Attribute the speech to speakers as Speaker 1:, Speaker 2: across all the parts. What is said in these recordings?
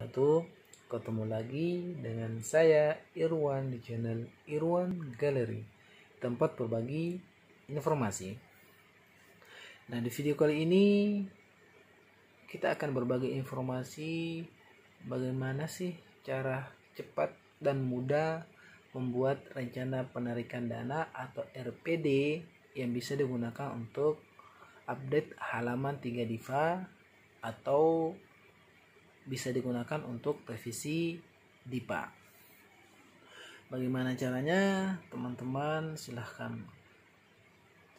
Speaker 1: Satu, ketemu lagi dengan saya Irwan di channel Irwan Gallery, tempat berbagi informasi. Nah, di video kali ini kita akan berbagi informasi bagaimana sih cara cepat dan mudah membuat rencana penarikan dana atau RPD yang bisa digunakan untuk update halaman 3 Dipa atau bisa digunakan untuk revisi Dipa. Bagaimana caranya? Teman-teman silahkan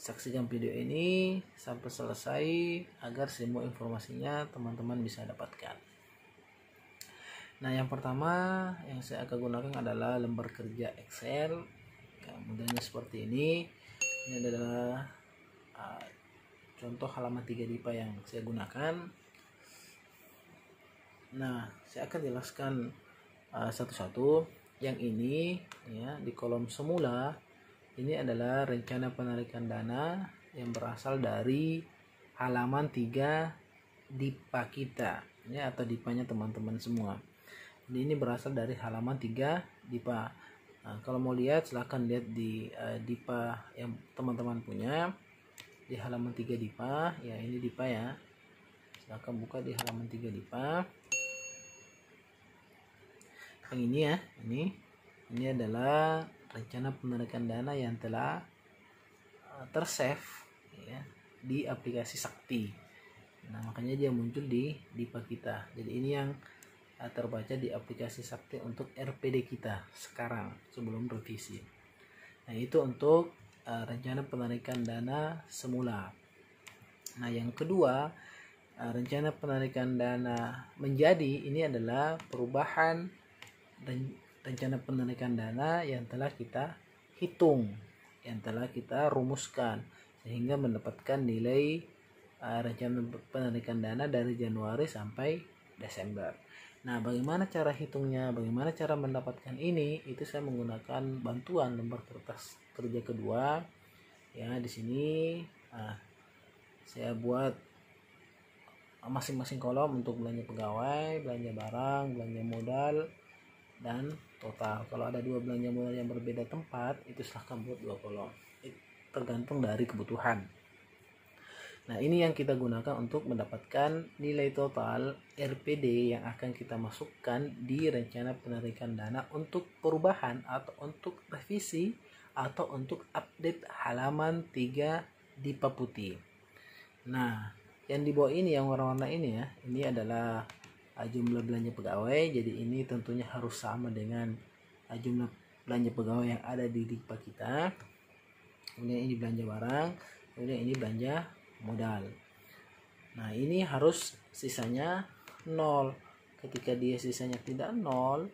Speaker 1: saksikan video ini sampai selesai agar semua informasinya teman-teman bisa dapatkan. Nah, yang pertama yang saya akan gunakan adalah lembar kerja Excel. Modelnya seperti ini. Ini adalah contoh halaman 3 Dipa yang saya gunakan. Nah, saya akan jelaskan satu-satu. Yang ini ya, di kolom semula ini adalah rencana penarikan dana yang berasal dari halaman 3 Dipa kita ya, atau Dipanya teman-teman semua. Jadi ini berasal dari halaman 3 Dipa. Nah, kalau mau lihat silahkan lihat di Dipa yang teman-teman punya di halaman 3 Dipa ya. Ini Dipa ya, silahkan buka di halaman 3 Dipa. Yang ini ya, ini adalah rencana penarikan dana yang telah tersave ya di aplikasi Sakti. Nah, makanya dia muncul di Dipa kita. Jadi ini yang terbaca di aplikasi Sakti untuk RPD kita sekarang sebelum revisi. Nah, itu untuk rencana penarikan dana semula. Nah, yang kedua, rencana penarikan dana menjadi, ini adalah perubahan rencana penarikan dana yang telah kita hitung, yang telah kita rumuskan sehingga mendapatkan nilai rencana penarikan dana dari Januari sampai Desember. Nah, bagaimana cara hitungnya, bagaimana cara mendapatkan ini? Itu saya menggunakan bantuan lembar kertas kerja kedua ya. Di sini saya buat masing-masing kolom untuk belanja pegawai, belanja barang, belanja modal, dan total. Kalau ada dua belanja modal yang berbeda tempat, itu silahkan buat dua kolom, tergantung dari kebutuhan. Nah, ini yang kita gunakan untuk mendapatkan nilai total RPD yang akan kita masukkan di rencana penarikan dana untuk perubahan atau untuk revisi atau untuk update halaman 3 Dipa putih. Nah, yang di bawah ini yang warna-warna ini ya, ini adalah jumlah belanja pegawai. Jadi ini tentunya harus sama dengan jumlah belanja pegawai yang ada di Dipa kita. Kemudian ini belanja barang, kemudian ini belanja modal. Nah, ini harus sisanya 0. Ketika dia sisanya tidak 0,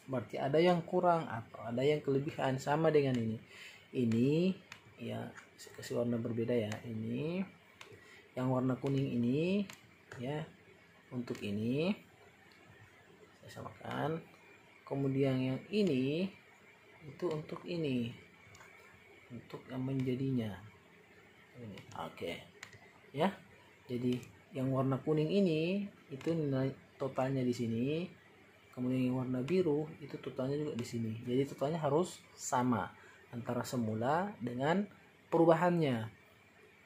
Speaker 1: berarti ada yang kurang atau ada yang kelebihan. Sama dengan ini ya, saya kasih warna berbeda ya. Ini yang warna kuning ini ya, untuk ini saya samakan. Kemudian yang ini itu untuk ini, untuk yang menjadinya ini. Oke ya, jadi yang warna kuning ini itu nilai totalnya di sini, kemudian yang warna biru itu totalnya juga di sini. Jadi totalnya harus sama antara semula dengan perubahannya.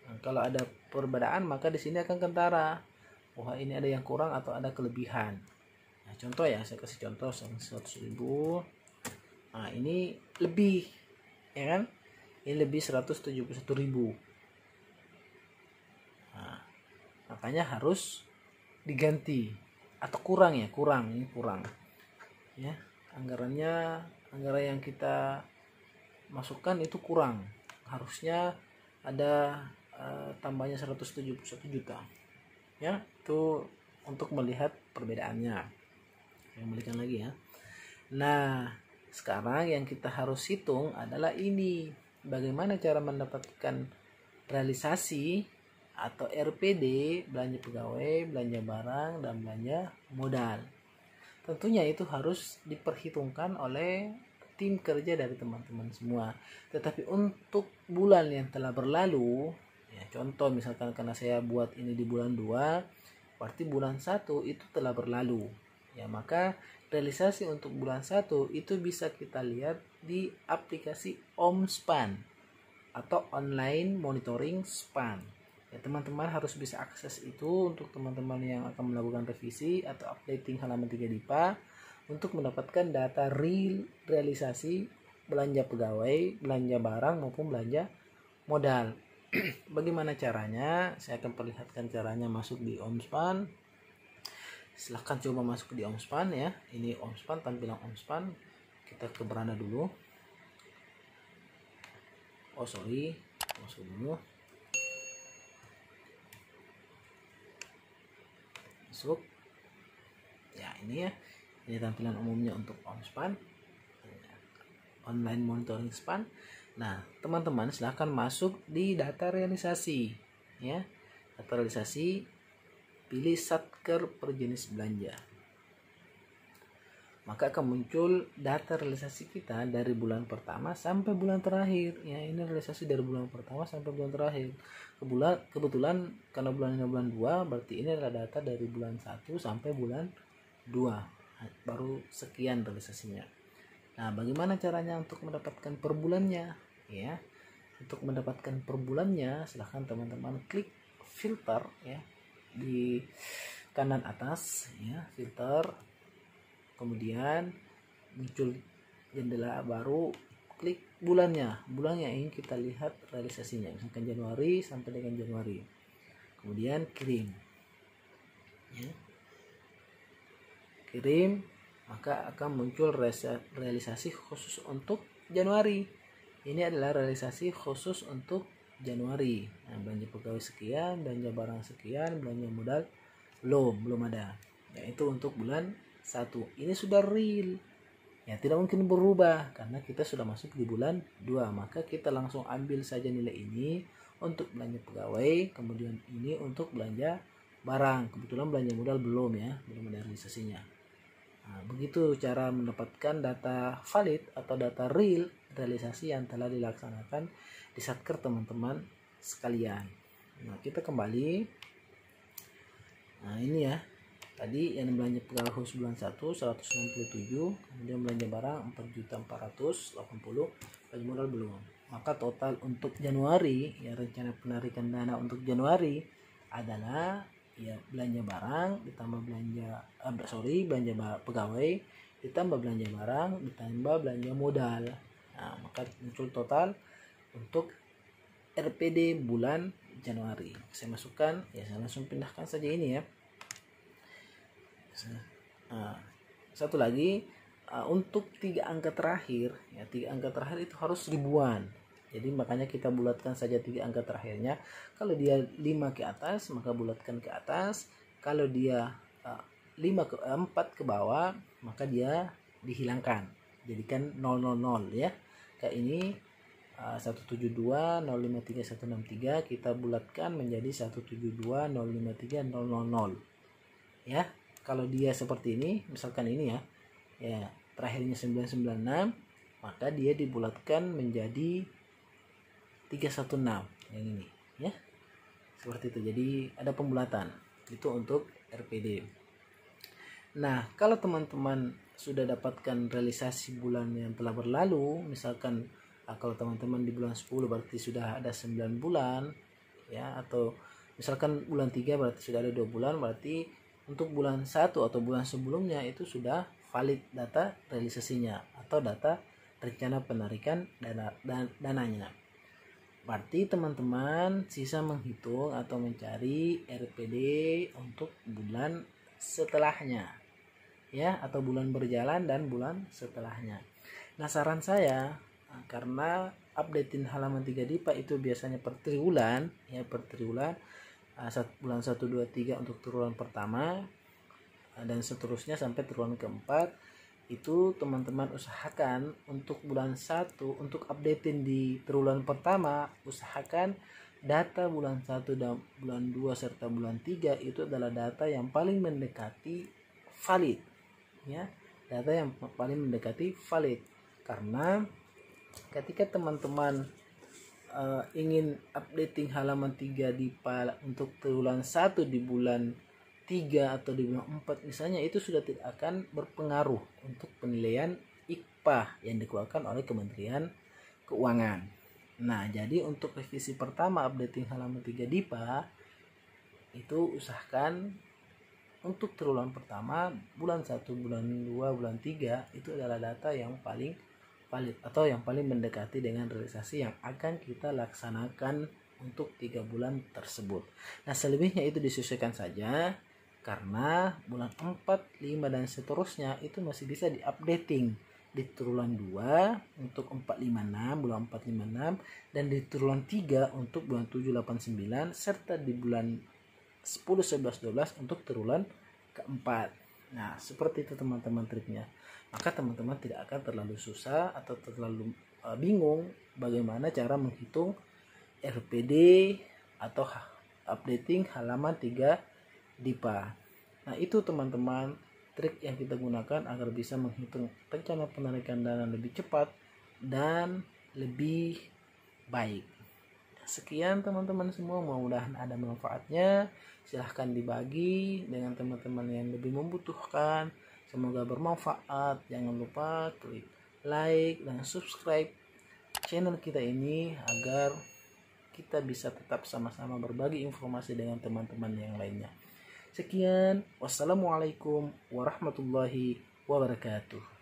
Speaker 1: Nah, kalau ada perbedaan maka di sini akan kentara, wah ini ada yang kurang atau ada kelebihan. Nah, contoh ya, saya kasih contoh 100.000. Nah, ini lebih ya kan, ini lebih 171.000. Nah, makanya harus diganti atau kurang ya, ini kurang ya, anggaran yang kita masukkan itu kurang, harusnya ada tambahnya 171 juta ya. Itu untuk melihat perbedaannya. Yang balikan lagi ya. Nah, sekarang yang kita harus hitung adalah ini, bagaimana cara mendapatkan realisasi atau RPD belanja pegawai, belanja barang, dan belanja modal. Tentunya itu harus diperhitungkan oleh tim kerja dari teman-teman semua. Tetapi untuk bulan yang telah berlalu ya, contoh misalkan karena saya buat ini di bulan 2, berarti bulan 1 itu telah berlalu Ya, maka realisasi untuk bulan 1 itu bisa kita lihat di aplikasi OMSPAN atau Online Monitoring Span. Ya, teman-teman harus bisa akses itu untuk teman-teman yang akan melakukan revisi atau updating halaman 3 DIPA untuk mendapatkan data real realisasi belanja pegawai, belanja barang maupun belanja modal. Bagaimana caranya? Saya akan perlihatkan caranya masuk di OMSPAN. Silahkan coba masuk di OMSPAN ya. Ini OMSPAN, tampilan OMSPAN. Kita ke beranda dulu. Oh sorry, masuk dulu. Masuk. Ya ini ya. Ini tampilan umumnya untuk OMSPAN. Online Monitoring Span. Nah, teman-teman silahkan masuk di data realisasi ya. Data realisasi, pilih satker per jenis belanja. Maka akan muncul data realisasi kita dari bulan pertama sampai bulan terakhir. Ya, ini realisasi dari bulan pertama sampai bulan terakhir. Kebetulan karena bulan ini bulan 2, berarti ini adalah data dari bulan 1 sampai bulan 2. Baru sekian realisasinya. Nah, bagaimana caranya untuk mendapatkan per bulannya? Ya, untuk mendapatkan per bulannya, silahkan teman-teman klik filter ya di kanan atas ya, filter. Kemudian muncul jendela baru, klik bulannya. Bulan yang ingin kita lihat realisasinya, misalkan Januari sampai dengan Januari. Kemudian kirim. Ya. Kirim, maka akan muncul realisasi khusus untuk Januari. Ini adalah realisasi khusus untuk Januari. Nah, belanja pegawai sekian, belanja barang sekian, belanja modal belum ada. Yaitu untuk bulan 1. Ini sudah real. Ya, tidak mungkin berubah karena kita sudah masuk di bulan 2. Maka kita langsung ambil saja nilai ini untuk belanja pegawai, kemudian ini untuk belanja barang. Kebetulan belanja modal belum ada realisasinya. Nah, begitu cara mendapatkan data valid atau data real realisasi yang telah dilaksanakan di satker teman-teman sekalian. Nah, kita kembali. Nah, ini ya. Tadi yang belanja pegawai khusus bulan 1 197, kemudian belanja barang 4.480, belanja modal belum. Maka total untuk Januari, ya rencana penarikan dana untuk Januari adalah ya belanja barang ditambah belanja pegawai ditambah belanja barang ditambah belanja modal. Nah, maka muncul total untuk RPD bulan Januari. Saya masukkan, ya saya langsung pindahkan saja ini ya. Nah, satu lagi untuk 3 angka terakhir ya, 3 angka terakhir itu harus ribuan. Jadi makanya kita bulatkan saja 3 angka terakhirnya. Kalau dia 5 ke atas, maka bulatkan ke atas. Kalau dia 4 ke bawah, maka dia dihilangkan. Jadikan 000 ya. Kayak ini 172 053 163 kita bulatkan menjadi 172 053 000. Ya. Kalau dia seperti ini, misalkan ini ya terakhirnya 996, maka dia dibulatkan menjadi 316 yang ini ya, seperti itu. Jadi ada pembulatan itu untuk RPD. Nah, kalau teman-teman sudah dapatkan realisasi bulan yang telah berlalu, misalkan kalau teman-teman di bulan 10 berarti sudah ada 9 bulan ya, atau misalkan bulan 3 berarti sudah ada 2 bulan, berarti untuk bulan 1 atau bulan sebelumnya itu sudah valid data realisasinya atau data rencana penarikan dananya. Berarti teman-teman sisa menghitung atau mencari RPD untuk bulan setelahnya ya, atau bulan berjalan dan bulan setelahnya. Nah, saran saya, karena updatein halaman 3 DIPA itu biasanya per triwulan ya, per triwulan, bulan 1, 2, 3 untuk triwulan pertama dan seterusnya sampai triwulan keempat. Itu teman-teman usahakan untuk bulan 1 untuk updatein di triwulan pertama, usahakan data bulan 1 dan bulan 2 serta bulan 3 itu adalah data yang paling mendekati valid ya, data yang paling mendekati valid. Karena ketika teman-teman ingin updating halaman 3 DIPA untuk triwulan 1 di bulan 3 atau di bulan 4 misalnya, itu sudah tidak akan berpengaruh untuk penilaian IKPA yang dikeluarkan oleh Kementerian Keuangan. Nah, jadi untuk revisi pertama updating halaman 3 DIPA itu usahakan untuk triwulan pertama, bulan 1, bulan 2, bulan 3 itu adalah data yang paling valid atau yang paling mendekati dengan realisasi yang akan kita laksanakan untuk 3 bulan tersebut. Nah, selebihnya itu disesuaikan saja karena bulan 4, 5 dan seterusnya itu masih bisa diupdating di triwulan 2 untuk 456, bulan 456, dan di triwulan 3 untuk bulan 7, 8, 9, serta di bulan 10, 11, 12 untuk triwulan keempat. Nah, seperti itu teman-teman triknya. Maka teman-teman tidak akan terlalu susah atau terlalu bingung bagaimana cara menghitung RPD atau updating halaman 3 DIPA. Nah, itu teman-teman trik yang kita gunakan agar bisa menghitung rencana penarikan dana lebih cepat dan lebih baik. Sekian teman-teman semua, mudah-mudahan ada manfaatnya. Silahkan dibagi dengan teman-teman yang lebih membutuhkan. Semoga bermanfaat. Jangan lupa klik like dan subscribe channel kita ini agar kita bisa tetap sama-sama berbagi informasi dengan teman-teman yang lainnya. Sekian, wassalamualaikum warahmatullahi wabarakatuh.